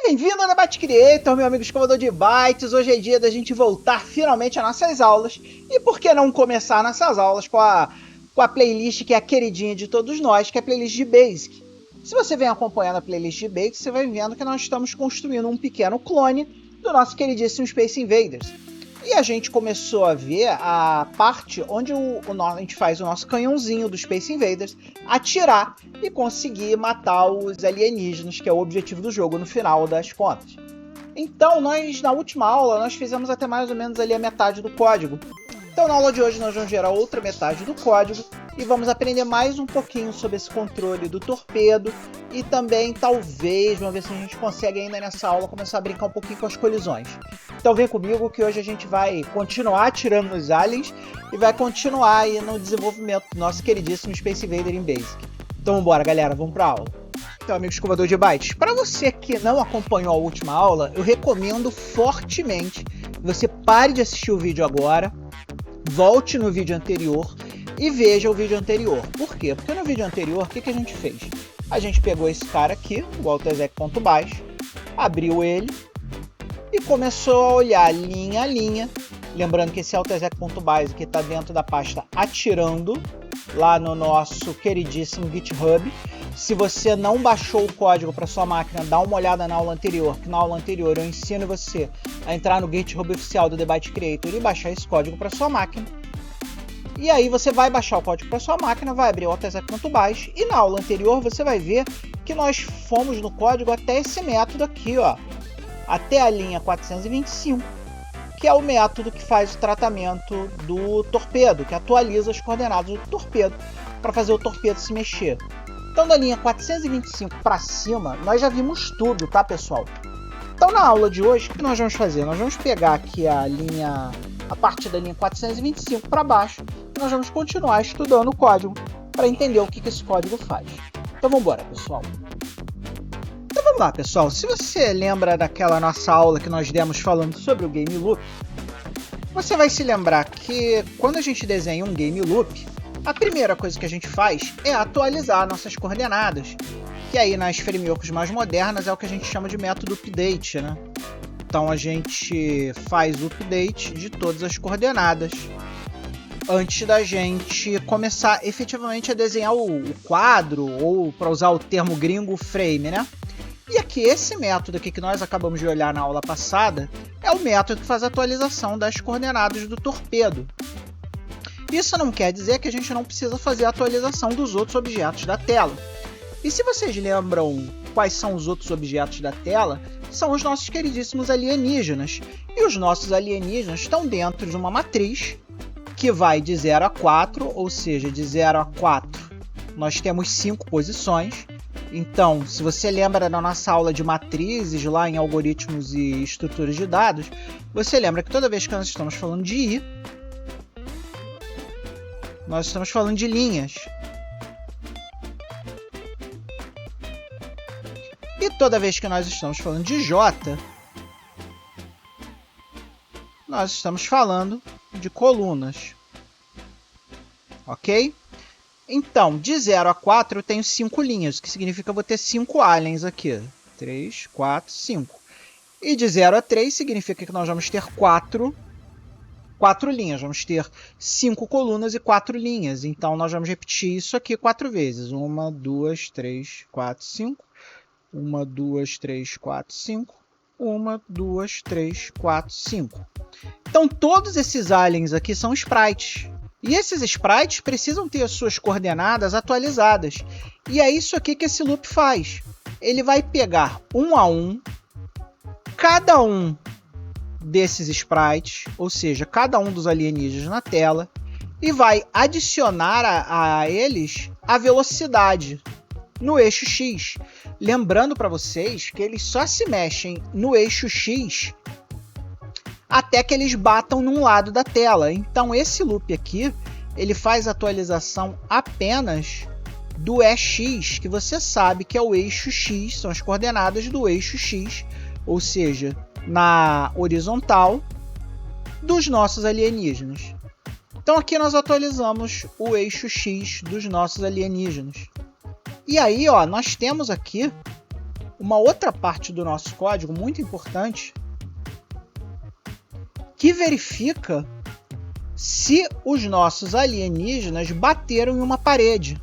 Bem-vindo ao Debate Creator, meu amigo escovador de bytes. Hoje é dia da gente voltar finalmente às nossas aulas. E por que não começar nossas aulas com a playlist que é a queridinha de todos nós, que é a playlist de Basic. Se você vem acompanhando a playlist de Basic, você vai vendo que nós estamos construindo um pequeno clone do nosso queridíssimo Space Invaders. E a gente começou a ver a parte onde a gente faz o nosso canhãozinho do Space Invaders atirar e conseguir matar os alienígenas, que é o objetivo do jogo no final das contas. Então, na última aula, nós fizemos até mais ou menos ali a metade do código. Então, na aula de hoje, nós vamos gerar outra metade do código e vamos aprender mais um pouquinho sobre esse controle do torpedo e também, talvez, vamos ver se a gente consegue ainda nessa aula começar a brincar um pouquinho com as colisões. Então, vem comigo que hoje a gente vai continuar atirando nos aliens e vai continuar aí no desenvolvimento do nosso queridíssimo Space Invader em Basic. Então, bora, galera, vamos para a aula. Então, amigo escovador de bytes, para você que não acompanhou a última aula, eu recomendo fortemente que você pare de assistir o vídeo agora, volte no vídeo anterior e veja o vídeo anterior. Por quê? Porque no vídeo anterior, o que a gente fez? A gente pegou esse cara aqui, o AltExec.bash, abriu ele e começou a olhar linha a linha. Lembrando que esse AltExec.bash aqui está dentro da pasta atirando, lá no nosso queridíssimo GitHub. Se você não baixou o código para sua máquina, dá uma olhada na aula anterior, que na aula anterior eu ensino você a entrar no GitHub oficial do Debate Creator e baixar esse código para sua máquina. E aí você vai baixar o código para sua máquina, vai abrir o AltExec.bash e na aula anterior você vai ver que nós fomos no código até esse método aqui, ó, até a linha 425, que é o método que faz o tratamento do torpedo, que atualiza as coordenadas do torpedo para fazer o torpedo se mexer. Então, da linha 425 para cima, nós já vimos tudo, tá, pessoal? Então, na aula de hoje, o que nós vamos fazer? Nós vamos pegar aqui a partir da linha 425 para baixo, e nós vamos continuar estudando o código para entender o que esse código faz. Então, vamos embora, pessoal. Então, vamos lá, pessoal. Se você lembra daquela nossa aula que nós demos falando sobre o Game Loop, você vai se lembrar que quando a gente desenha um Game Loop, a primeira coisa que a gente faz é atualizar nossas coordenadas, que aí nas frameworks mais modernas é o que a gente chama de método update, né? Então a gente faz o update de todas as coordenadas antes da gente começar efetivamente a desenhar o quadro, ou para usar o termo gringo, frame, né? E aqui, esse método aqui que nós acabamos de olhar na aula passada é o método que faz a atualização das coordenadas do torpedo. Isso não quer dizer que a gente não precisa fazer a atualização dos outros objetos da tela. E se vocês lembram quais são os outros objetos da tela, são os nossos queridíssimos alienígenas. E os nossos alienígenas estão dentro de uma matriz que vai de 0 a 4, ou seja, de 0 a 4 nós temos 5 posições. Então, se você lembra da nossa aula de matrizes lá em algoritmos e estruturas de dados, você lembra que toda vez que nós estamos falando de I, nós estamos falando de linhas. E toda vez que nós estamos falando de J, nós estamos falando de colunas. Ok? Então, de 0 a 4 eu tenho 5 linhas, o que significa que eu vou ter 5 aliens aqui. 3, 4, 5. E de 0 a 3 significa que nós vamos ter 4 linhas. Vamos ter 5 colunas e 4 linhas. Então, nós vamos repetir isso aqui 4 vezes. 1, 2, 3, 4, 5. 1, 2, 3, 4, 5. 1, 2, 3, 4, 5. Então, todos esses aliens aqui são sprites. E esses sprites precisam ter as suas coordenadas atualizadas. E é isso aqui que esse loop faz. Ele vai pegar um a um, cada um desses sprites, ou seja, cada um dos alienígenas na tela, e vai adicionar a eles a velocidade no eixo X. Lembrando para vocês que eles só se mexem no eixo X até que eles batam num lado da tela. Então esse loop aqui, ele faz a atualização apenas do EX, que você sabe que é o eixo X, são as coordenadas do eixo X, ou seja, na horizontal dos nossos alienígenas. Então aqui nós atualizamos o eixo X dos nossos alienígenas. E aí, ó, nós temos aqui uma outra parte do nosso código muito importante que verifica se os nossos alienígenas bateram em uma parede.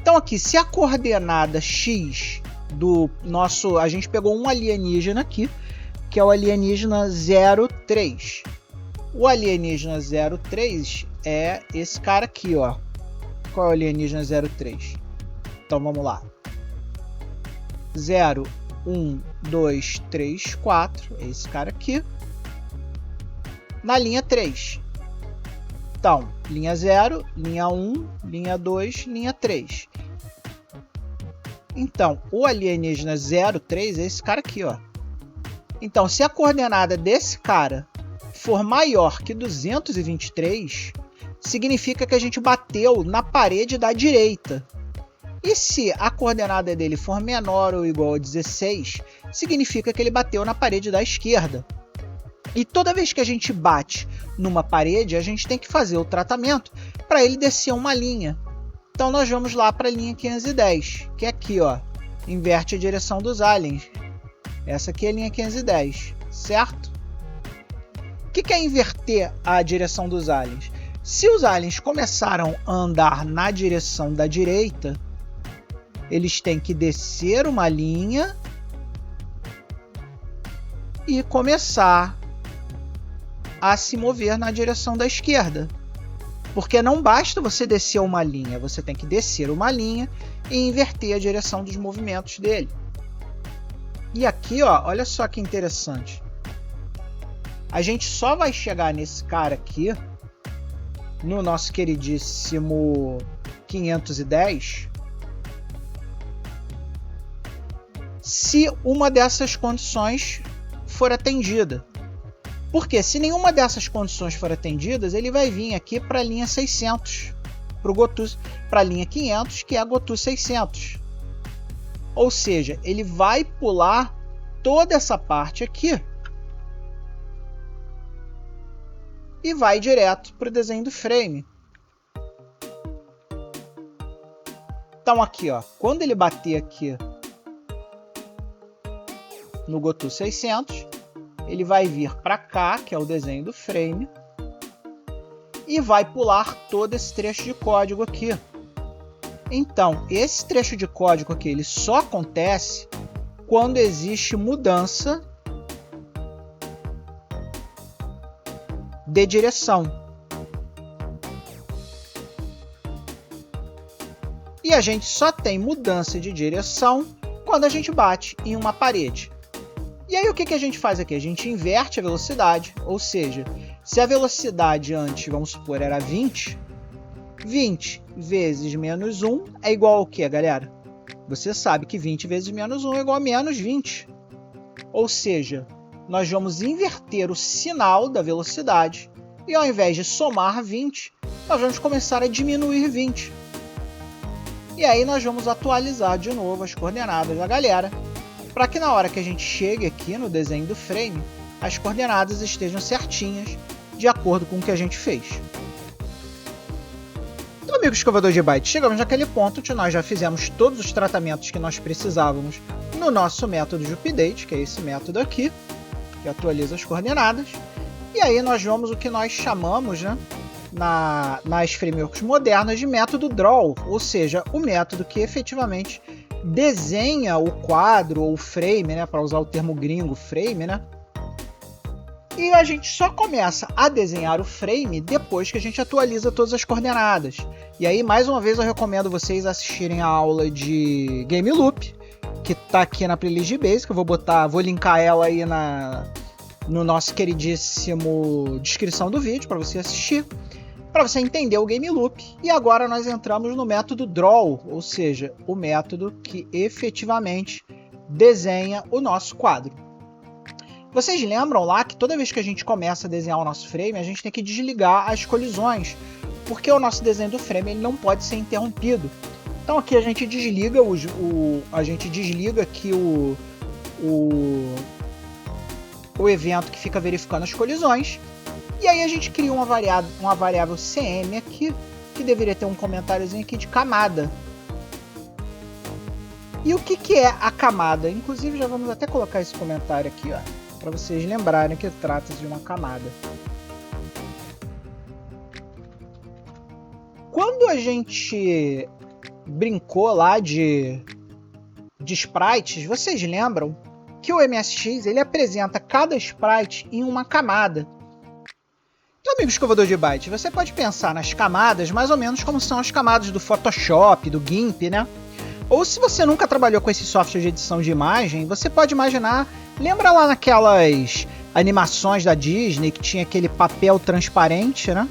Então aqui, se a coordenada x do nosso... A gente pegou um alienígena aqui, que é o alienígena 03. O alienígena 03 é esse cara aqui, ó. Qual é o alienígena 03? Então vamos lá. 0, 1, 2, 3, 4. É esse cara aqui. Na linha 3. Então, linha 0, linha 1, linha 2, linha 3. Então, o alienígena 03 é esse cara aqui, ó. Então, se a coordenada desse cara for maior que 223, significa que a gente bateu na parede da direita. E se a coordenada dele for menor ou igual a 16, significa que ele bateu na parede da esquerda. E toda vez que a gente bate numa parede, a gente tem que fazer o tratamento para ele descer uma linha. Então nós vamos lá para a linha 510, que é aqui, ó, inverte a direção dos aliens. Essa aqui é a linha 510, certo? O que é inverter a direção dos aliens? Se os aliens começaram a andar na direção da direita, eles têm que descer uma linha e começar a se mover na direção da esquerda. Porque não basta você descer uma linha, você tem que descer uma linha e inverter a direção dos movimentos dele. E aqui, ó, olha só que interessante. A gente só vai chegar nesse cara aqui, no nosso queridíssimo 510, se uma dessas condições for atendida. Porque se nenhuma dessas condições for atendidas, ele vai vir aqui para a linha 600, para a linha 500, que é a Gotu 600. Ou seja, ele vai pular toda essa parte aqui e vai direto para o desenho do frame. Então aqui, ó, quando ele bater aqui no Gotu 600, ele vai vir para cá, que é o desenho do frame, e vai pular todo esse trecho de código aqui. Então, esse trecho de código aqui, ele só acontece quando existe mudança de direção. E a gente só tem mudança de direção quando a gente bate em uma parede. E aí o que a gente faz aqui? A gente inverte a velocidade, ou seja, se a velocidade antes, vamos supor, era 20, 20 vezes menos 1 é igual ao que, galera? Você sabe que 20 vezes menos 1 é igual a menos 20. Ou seja, nós vamos inverter o sinal da velocidade e ao invés de somar 20, nós vamos começar a diminuir 20. E aí nós vamos atualizar de novo as coordenadas da galera, para que na hora que a gente chegue aqui no desenho do frame, as coordenadas estejam certinhas, de acordo com o que a gente fez. Então, amigo escovador de bytes, chegamos naquele ponto que nós já fizemos todos os tratamentos que nós precisávamos no nosso método de update, que é esse método aqui, que atualiza as coordenadas. E aí nós vamos o que nós chamamos, né, nas frameworks modernas de método draw, ou seja, o método que efetivamente desenha o quadro ou o frame, né, para usar o termo gringo, frame, né? E a gente só começa a desenhar o frame depois que a gente atualiza todas as coordenadas. E aí, mais uma vez, eu recomendo vocês assistirem a aula de Game Loop, que está aqui na playlist de Basic. Eu vou linkar ela aí no nosso queridíssimo descrição do vídeo para você assistir, para você entender o Game Loop. E agora nós entramos no método Draw, ou seja, o método que efetivamente desenha o nosso quadro. Vocês lembram lá que toda vez que a gente começa a desenhar o nosso frame, a gente tem que desligar as colisões, porque o nosso desenho do frame ele não pode ser interrompido. Então aqui a gente desliga aqui o evento que fica verificando as colisões. E aí a gente cria uma variável CM aqui, que deveria ter um comentáriozinho aqui de camada. E o que é a camada? Inclusive já vamos até colocar esse comentário aqui, ó, para vocês lembrarem que trata-se de uma camada. Quando a gente brincou lá de sprites, vocês lembram que o MSX ele apresenta cada sprite em uma camada. Então, amigo escovador de bytes, você pode pensar nas camadas mais ou menos como são as camadas do Photoshop, do GIMP, né? Ou se você nunca trabalhou com esse software de edição de imagem, você pode imaginar, lembra lá naquelas animações da Disney que tinha aquele papel transparente, né?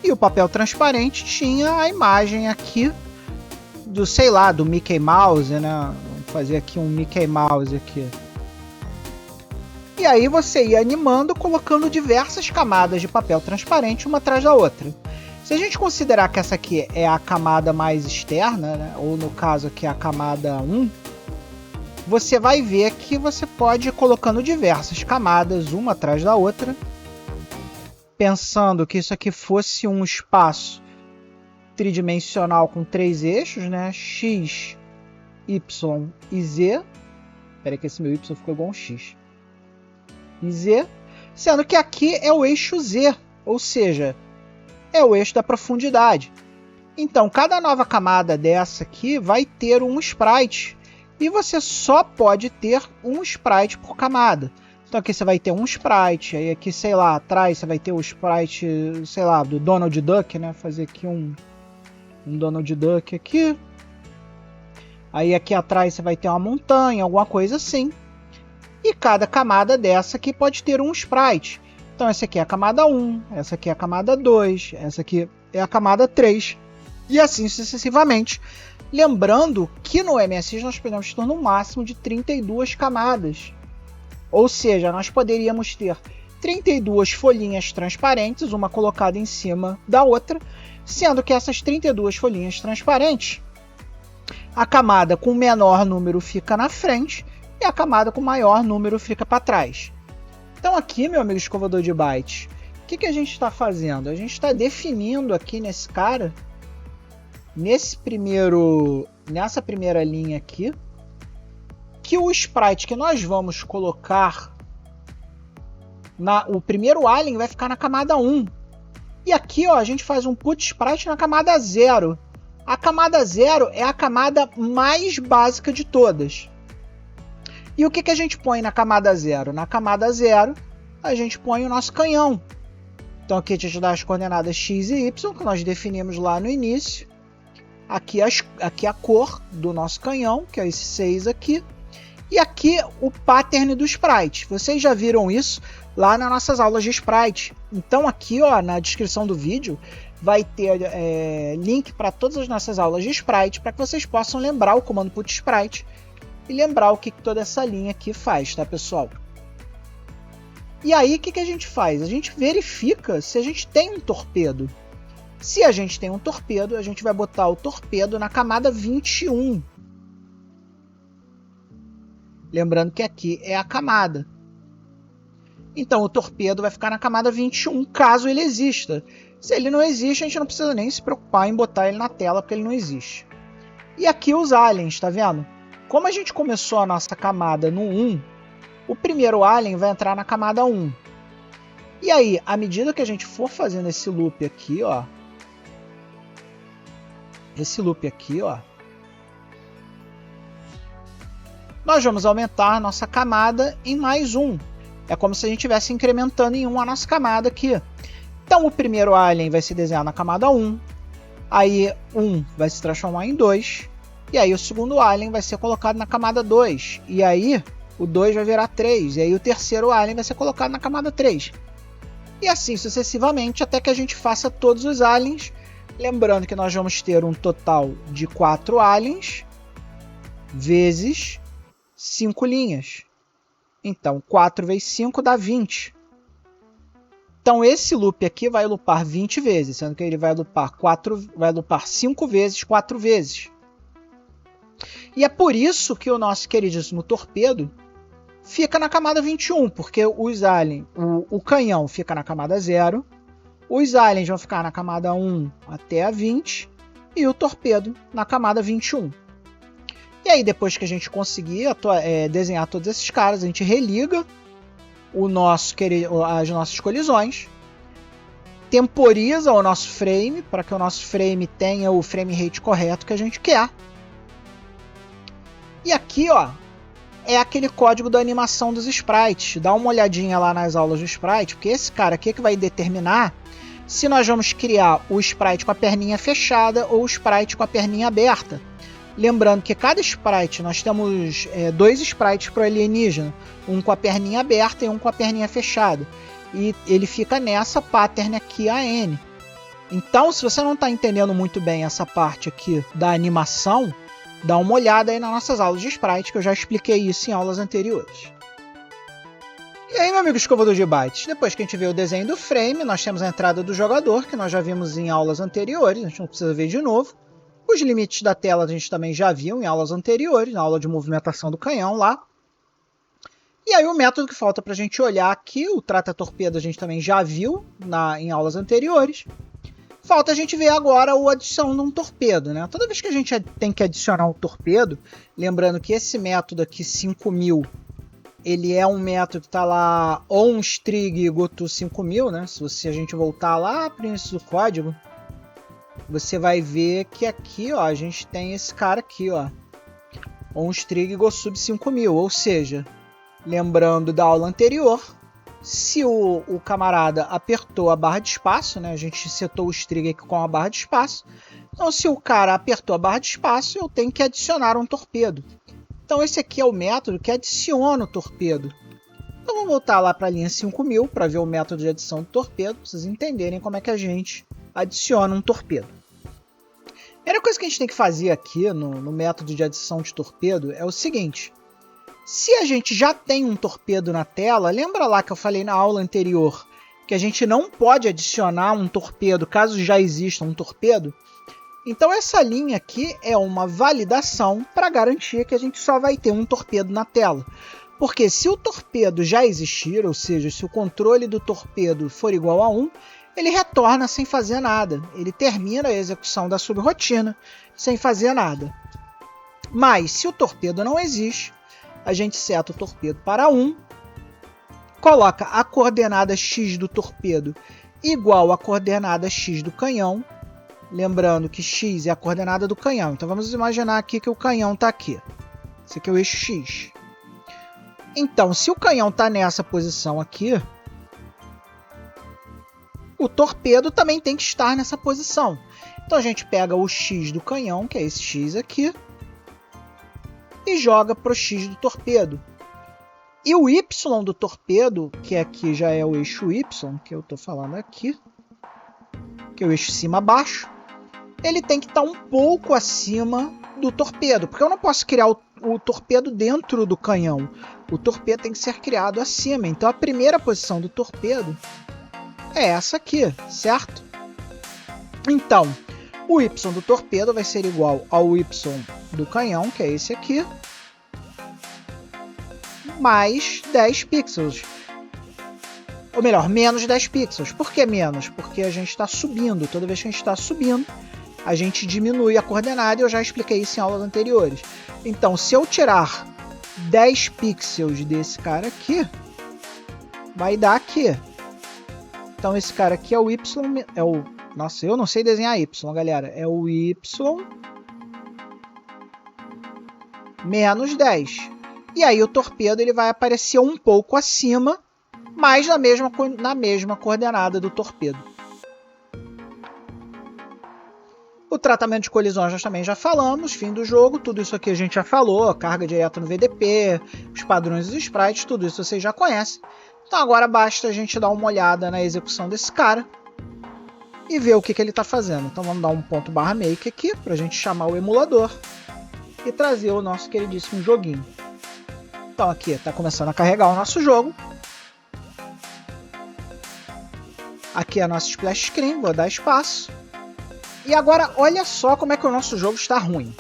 E o papel transparente tinha a imagem aqui do, sei lá, do Mickey Mouse, né? Vamos fazer aqui um Mickey Mouse aqui. E aí você ia animando, colocando diversas camadas de papel transparente uma atrás da outra. Se a gente considerar que essa aqui é a camada mais externa, né? Ou no caso aqui a camada 1, você vai ver que você pode ir colocando diversas camadas uma atrás da outra, pensando que isso aqui fosse um espaço tridimensional com 3 eixos, né? X, Y e Z. Espera aí que esse meu Y ficou igual um X. E Z, sendo que aqui é o eixo Z, ou seja, é o eixo da profundidade. Então, cada nova camada dessa aqui vai ter um sprite, e você só pode ter um sprite por camada. Então aqui você vai ter um sprite, aí aqui, sei lá, atrás você vai ter o sprite, sei lá, do Donald Duck, né? Fazer aqui um Donald Duck aqui. Aí aqui atrás você vai ter uma montanha, alguma coisa assim. E cada camada dessa aqui pode ter um sprite. Então essa aqui é a camada 1, essa aqui é a camada 2, essa aqui é a camada 3. E assim sucessivamente. Lembrando que no MSX nós podemos ter no máximo de 32 camadas. Ou seja, nós poderíamos ter 32 folhinhas transparentes, uma colocada em cima da outra, sendo que essas 32 folhinhas transparentes, a camada com menor número fica na frente e a camada com maior número fica para trás. Então aqui, meu amigo escovador de bytes, o que a gente está fazendo? A gente está definindo aqui nesse cara, nessa primeira linha aqui, que o sprite que nós vamos colocar, o primeiro alien vai ficar na camada 1. E aqui ó, a gente faz um put sprite na camada 0. A camada 0 é a camada mais básica de todas. E o que a gente põe na camada 0? Na camada 0 a gente põe o nosso canhão. Então aqui a gente dá as coordenadas x e y, que nós definimos lá no início. Aqui a cor do nosso canhão, que é esse 6 aqui. E aqui o pattern do sprite. Vocês já viram isso lá nas nossas aulas de sprite. Então aqui ó, na descrição do vídeo vai ter link para todas as nossas aulas de sprite, para que vocês possam lembrar o comando put sprite e lembrar o que toda essa linha aqui faz, tá pessoal? E aí o que a gente faz? A gente verifica se a gente tem um torpedo. Se a gente tem um torpedo, a gente vai botar o torpedo na camada 21. Lembrando que aqui é a camada. Então o torpedo vai ficar na camada 21, caso ele exista. Se ele não existe, a gente não precisa nem se preocupar em botar ele na tela, porque ele não existe. E aqui os aliens, tá vendo? Como a gente começou a nossa camada no 1, o primeiro alien vai entrar na camada 1. E aí, à medida que a gente for fazendo esse loop aqui, ó, nós vamos aumentar a nossa camada em mais 1. É como se a gente estivesse incrementando em 1 a nossa camada aqui. Então o primeiro alien vai se desenhar na camada 1, aí 1 vai se transformar em 2, e aí o segundo alien vai ser colocado na camada 2, e aí o 2 vai virar 3, e aí o terceiro alien vai ser colocado na camada 3. E assim sucessivamente, até que a gente faça todos os aliens, lembrando que nós vamos ter um total de 4 aliens, vezes 5 linhas. Então 4 vezes 5 dá 20. Então esse loop aqui vai loopar 20 vezes, sendo que ele vai loopar 5 vezes, 4 vezes. E é por isso que o nosso queridíssimo torpedo fica na camada 21, porque os aliens, o canhão fica na camada 0, os aliens vão ficar na camada 1 até a 20 e o torpedo na camada 21. E aí, depois que a gente conseguir desenhar todos esses caras, a gente religa as nossas colisões, temporiza o nosso frame para que o nosso frame tenha o frame rate correto que a gente quer. E aqui, ó, é aquele código da animação dos sprites. Dá uma olhadinha lá nas aulas do sprite, porque esse cara aqui é que vai determinar se nós vamos criar o sprite com a perninha fechada ou o sprite com a perninha aberta. Lembrando que cada sprite, nós temos 2 sprites para o alienígena, um com a perninha aberta e um com a perninha fechada. E ele fica nessa pattern aqui, AN. Então, se você não está entendendo muito bem essa parte aqui da animação, dá uma olhada aí nas nossas aulas de sprite, que eu já expliquei isso em aulas anteriores. E aí, meu amigo escovador de bytes, depois que a gente vê o desenho do frame, nós temos a entrada do jogador, que nós já vimos em aulas anteriores, a gente não precisa ver de novo. Os limites da tela a gente também já viu em aulas anteriores, na aula de movimentação do canhão lá. E aí o método que falta para a gente olhar aqui, o trata-torpedo a gente também já viu em aulas anteriores. Falta a gente ver agora a adição de um torpedo, né? Toda vez que a gente tem que adicionar um torpedo, lembrando que esse método aqui, 5000, ele é um método que está lá onString goto 5000, né? Se a gente voltar lá para o início do código, você vai ver que aqui, ó, a gente tem esse cara aqui, ó, onString goSub 5000, ou seja, lembrando da aula anterior, se o camarada apertou a barra de espaço, né, a gente setou o string aqui com a barra de espaço, então se o cara apertou a barra de espaço, eu tenho que adicionar um torpedo. Então esse aqui é o método que adiciona o torpedo. Então vamos voltar lá para a linha 5000 para ver o método de adição do torpedo, para vocês entenderem como é que a gente adiciona um torpedo. A primeira coisa que a gente tem que fazer aqui no método de adição de torpedo é o seguinte: se a gente já tem um torpedo na tela, lembra lá que eu falei na aula anterior que a gente não pode adicionar um torpedo caso já exista um torpedo? Então essa linha aqui é uma validação para garantir que a gente só vai ter um torpedo na tela. Porque se o torpedo já existir, ou seja, se o controle do torpedo for igual a 1, ele retorna sem fazer nada. Ele termina a execução da subrotina sem fazer nada. Mas se o torpedo não existe, a gente seta o torpedo para 1, coloca a coordenada x do torpedo igual à coordenada x do canhão. Lembrando que x é a coordenada do canhão. Então vamos imaginar aqui que o canhão está aqui. Esse aqui é o eixo x. Então, se o canhão está nessa posição aqui, o torpedo também tem que estar nessa posição. Então a gente pega o x do canhão, que é esse x aqui, e joga para o x do torpedo. E o y do torpedo, que aqui já é o eixo y, que eu estou falando aqui, que é o eixo cima-baixo, ele tem que estar um pouco acima do torpedo, porque eu não posso criar o torpedo dentro do canhão. O torpedo tem que ser criado acima. Então a primeira posição do torpedo é essa aqui, certo? Então, o y do torpedo vai ser igual ao y do canhão, que é esse aqui, mais 10 pixels. Ou melhor, menos 10 pixels. Por que menos? Porque a gente está subindo. Toda vez que a gente está subindo, a gente diminui a coordenada, e eu já expliquei isso em aulas anteriores. Então, se eu tirar 10 pixels desse cara aqui, vai dar aqui. Então esse cara aqui é o y, nossa, eu não sei desenhar y, galera. É o y menos 10. E aí o torpedo ele vai aparecer um pouco acima, mas na mesma coordenada do torpedo. O tratamento de colisões nós também já falamos, fim do jogo, tudo isso aqui a gente já falou, carga direta no VDP, os padrões dos sprites, tudo isso vocês já conhecem. Então agora basta a gente dar uma olhada na execução desse cara e ver o que ele está fazendo. Então vamos dar um ponto barra make aqui para a gente chamar o emulador e trazer o nosso queridíssimo joguinho. Então aqui está começando a carregar o nosso jogo. Aqui é a nossa splash screen, vou dar espaço. E agora olha só como é que o nosso jogo está ruim.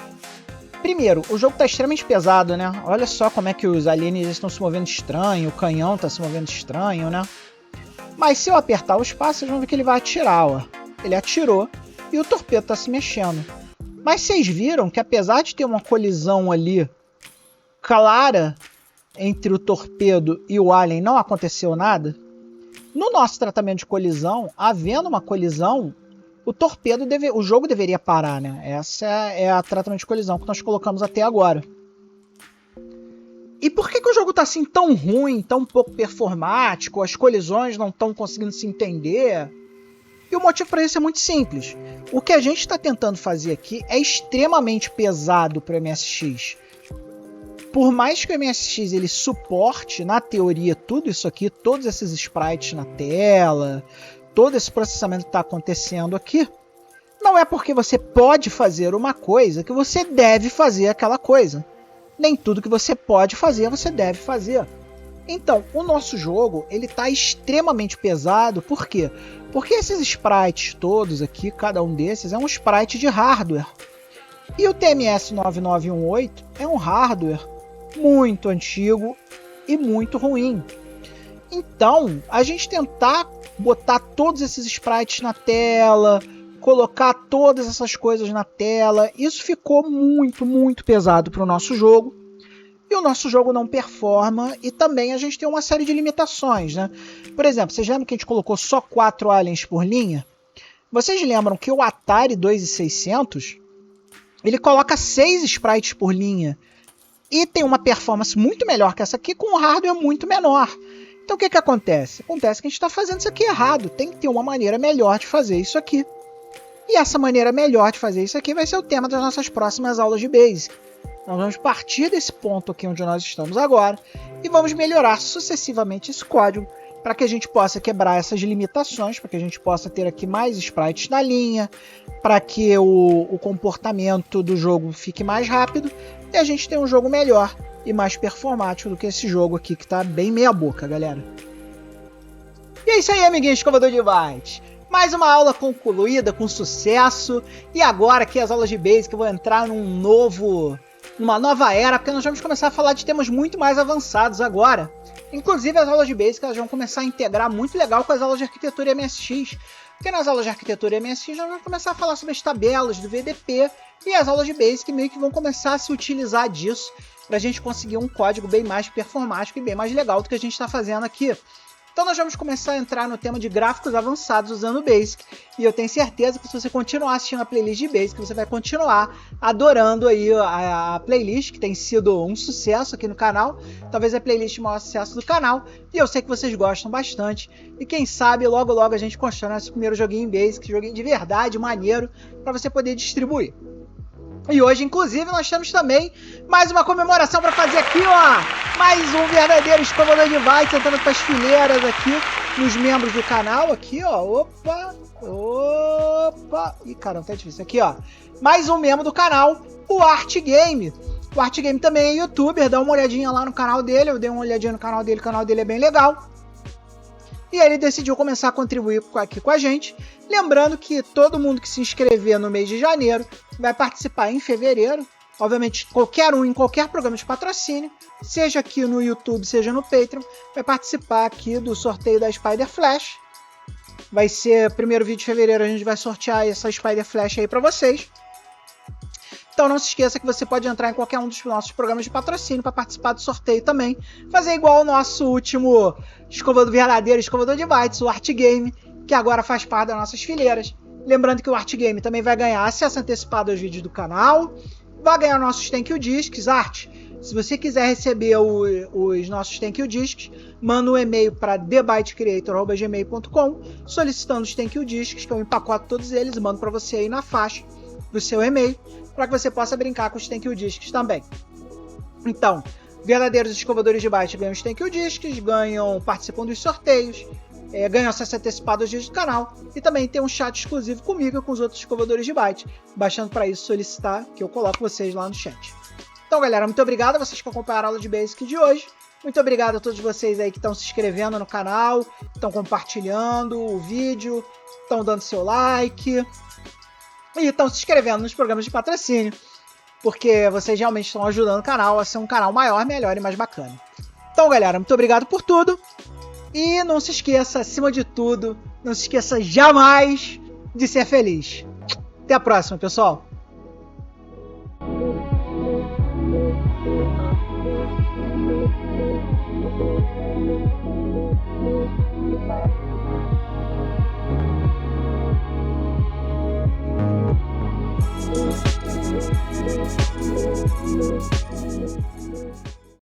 Primeiro, o jogo está extremamente pesado, né? Olha só como é que os alienígenas estão se movendo estranho, o canhão está se movendo estranho, né? Mas se eu apertar o espaço, vocês vão ver que ele vai atirar, ó. Ele atirou e o torpedo está se mexendo. Mas vocês viram que apesar de ter uma colisão ali clara entre o torpedo e o alien, não aconteceu nada? No nosso tratamento de colisão, havendo uma colisão, o jogo deveria parar, né? Essa é a tratamento de colisão que nós colocamos até agora. E por que o jogo tá assim tão ruim, tão pouco performático, as colisões não estão conseguindo se entender? E o motivo para isso é muito simples. O que a gente está tentando fazer aqui é extremamente pesado para o MSX. Por mais que o MSX ele suporte, na teoria, tudo isso aqui, todos esses sprites na tela, todo esse processamento que está acontecendo aqui, não é porque você pode fazer uma coisa que você deve fazer aquela coisa. Nem tudo que você pode fazer, você deve fazer. Então, o nosso jogo ele está extremamente pesado, por quê? Porque esses sprites todos aqui, cada um desses, é um sprite de hardware. E o TMS 9918 é um hardware muito antigo e muito ruim. Então, a gente tentar botar todos esses sprites na tela, colocar todas essas coisas na tela, isso ficou muito pesado para o nosso jogo. E o nosso jogo não performa, e também a gente tem uma série de limitações, né? Por exemplo, vocês lembram que a gente colocou só 4 aliens por linha? Vocês lembram que o Atari 2600, ele coloca 6 sprites por linha, e tem uma performance muito melhor que essa aqui, com um hardware muito menor. Então o que acontece? Acontece que a gente está fazendo isso aqui errado, tem que ter uma maneira melhor de fazer isso aqui. E essa maneira melhor de fazer isso aqui vai ser o tema das nossas próximas aulas de Basic. Nós vamos partir desse ponto aqui onde nós estamos agora e vamos melhorar sucessivamente esse código para que a gente possa quebrar essas limitações, para que a gente possa ter aqui mais sprites na linha, para que o comportamento do jogo fique mais rápido e a gente tenha um jogo melhor e mais performático do que esse jogo aqui que está bem meia boca, galera. E é isso aí, amiguinhos, escovador de bytes. Mais uma aula concluída com sucesso e agora aqui as aulas de Basic eu vou entrar numa nova era, porque nós vamos começar a falar de temas muito mais avançados agora. Inclusive as aulas de Basic elas vão começar a integrar muito legal com as aulas de arquitetura MSX. Porque nas aulas de arquitetura MSX nós vamos começar a falar sobre as tabelas do VDP e as aulas de Basic meio que vão começar a se utilizar disso para a gente conseguir um código bem mais performático e bem mais legal do que a gente está fazendo aqui. Então nós vamos começar a entrar no tema de gráficos avançados usando o Basic. E eu tenho certeza que se você continuar assistindo a playlist de Basic, você vai continuar adorando aí a playlist, que tem sido um sucesso aqui no canal. Talvez a playlist de maior sucesso do canal. E eu sei que vocês gostam bastante. E quem sabe logo a gente constrói nosso primeiro joguinho em Basic, joguinho de verdade, maneiro, para você poder distribuir. E hoje, inclusive, nós temos também mais uma comemoração para fazer aqui, ó. Mais um verdadeiro escovador de bytes, entrando para as fileiras aqui, nos membros do canal, aqui, ó. Opa. Ih, caramba, tá difícil. Aqui, ó. Mais um membro do canal, o Artgame. O Artgame também é youtuber, dá uma olhadinha lá no canal dele. Eu dei uma olhadinha no canal dele, o canal dele é bem legal. E ele decidiu começar a contribuir aqui com a gente. Lembrando que todo mundo que se inscrever no mês de janeiro vai participar em fevereiro. Obviamente, qualquer um em qualquer programa de patrocínio, seja aqui no YouTube, seja no Patreon, vai participar aqui do sorteio da Spider Flash. Vai ser, primeiro vídeo de fevereiro, a gente vai sortear essa Spider Flash aí para vocês. Então não se esqueça que você pode entrar em qualquer um dos nossos programas de patrocínio para participar do sorteio também. Fazer igual o nosso último verdadeiro escovador de bytes, o Artgame, que agora faz parte das nossas fileiras. Lembrando que o Artgame também vai ganhar acesso antecipado aos vídeos do canal, vai ganhar nossos Thank You Discs. Art, se você quiser receber os nossos Thank You Discs, manda um e-mail para thebytecreator@gmail.com solicitando os Thank You Discs, que eu empacoto todos eles e mando para você aí na faixa do seu e-mail, para que você possa brincar com os Thank You Discs também. Então, verdadeiros escovadores de bytes ganham os Thank You Discs, participam dos sorteios, ganham acesso antecipado aos vídeos do canal e também tem um chat exclusivo comigo e com os outros escovadores de bytes. Bastando para isso solicitar que eu coloque vocês lá no chat. Então, galera, muito obrigado a vocês que acompanharam a aula de Basic de hoje. Muito obrigado a todos vocês aí que estão se inscrevendo no canal, estão compartilhando o vídeo, estão dando seu like e estão se inscrevendo nos programas de patrocínio, porque vocês realmente estão ajudando o canal a ser um canal maior, melhor e mais bacana. Então, galera, muito obrigado por tudo. E não se esqueça, acima de tudo, não se esqueça jamais de ser feliz. Até a próxima, pessoal.